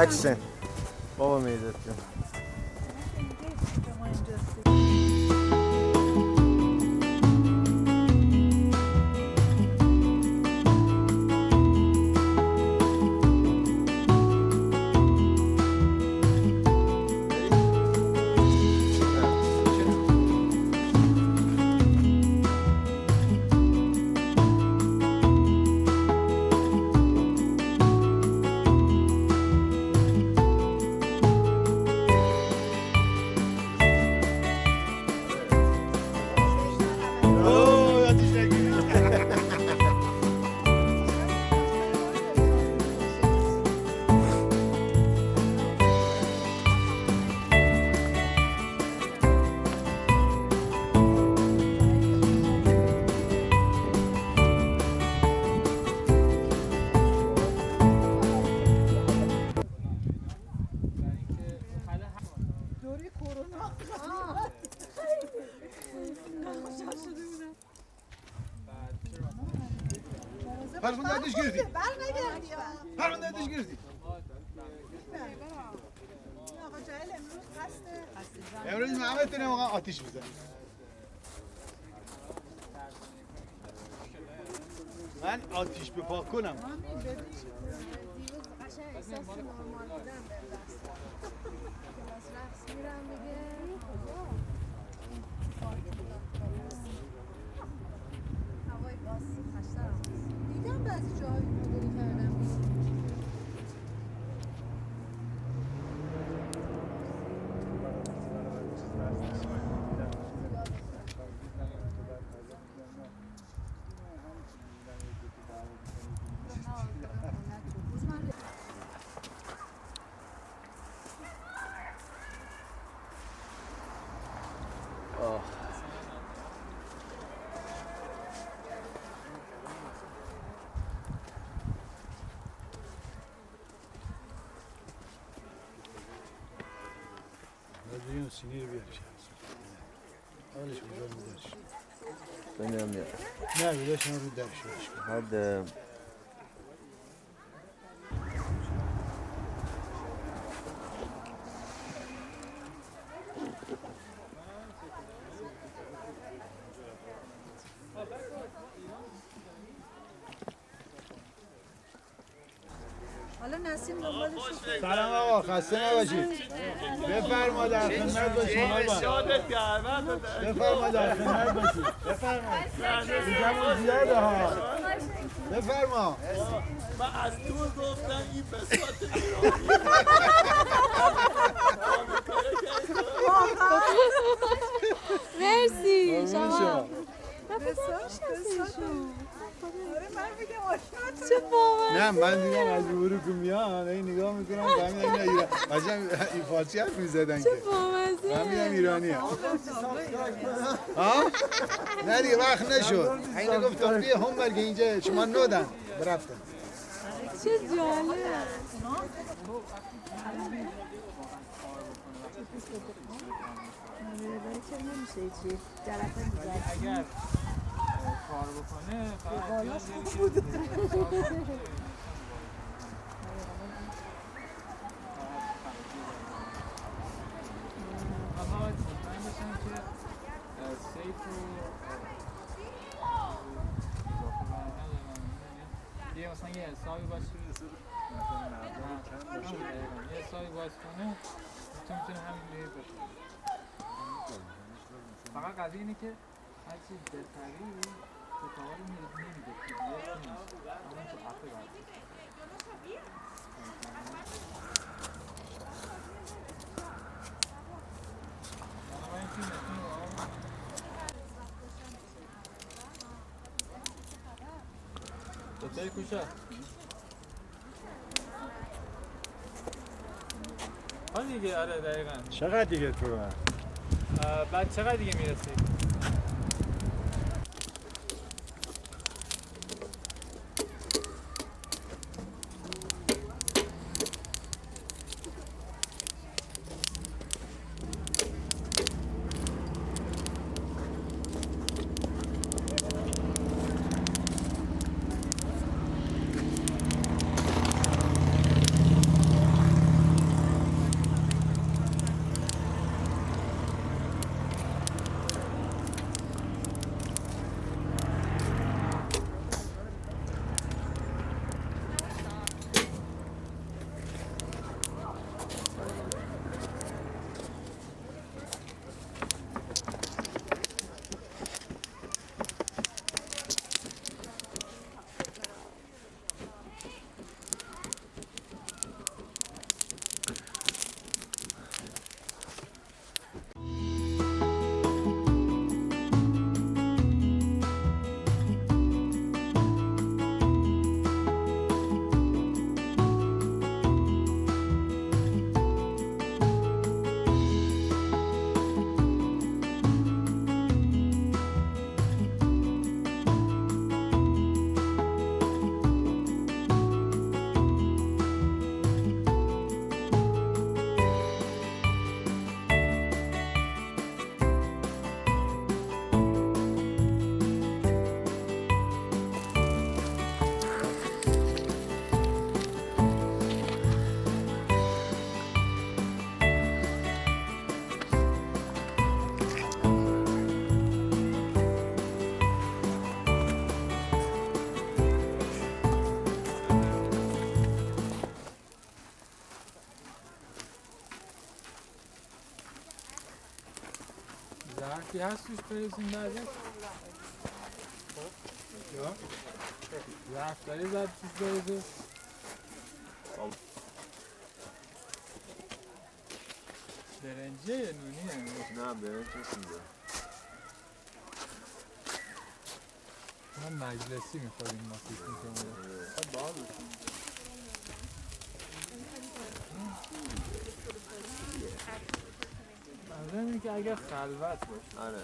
عکسه بابا میداد جون. فرماندهش گردی فرماندهش گردی آقا جایل امروز قصد امروز محمد تونه موقع آتیش بزن من آتیش بپاک کنم دیروز قشنگ احساس نرمال بودم به دست کلاس رقص میرم دیگه هوای باز خشترم دیدم بعضی جاهای مدلی کردم این سینی رو بیارش اولش بذار رو درش بنیم میاد نه بیداش رو درش هاد حالا نسیم دنبالش سلام آقا خسته نباشید بفرما در خدمت باشید بفرما در خدمت باشید بفرما دیگه زیاده ها بفرما من از دور گفتم این بساط ایرانی مرسی شما نه من دیدم از برو که میان این نگاه میکنم فهمیدم اینا ایران قشنگ این فارسی حرف میزدن که فهمیدم ایرانیه ها نه دیگه وقت نشد اینو گفتم بیا هم برگه اینجا شما نودن برفتن چه جالب اگر کار بکنه فقط یه مثلا یه حسابی باشه یه حسابی باز کنه میتونه همین بشه فقط قضیه اینه که هر چیز بهتری اتاقا رو نمیده پیدیه نیست اما تو اپه باید چطوری کوشا؟ دیگه آره دقیقاً چقدر دیگه تو بعد چقدر دیگه میرسی؟ درختی هست توش برسیم بعدش؟ یا؟ درخت داری زد توش برسیم؟ برنجه یا نونیه؟ نه برنج نیست اینجا. ما مجلسی میخوریم ما فکر میکنم. منظورم اینه که اگر خلوت باشه. آره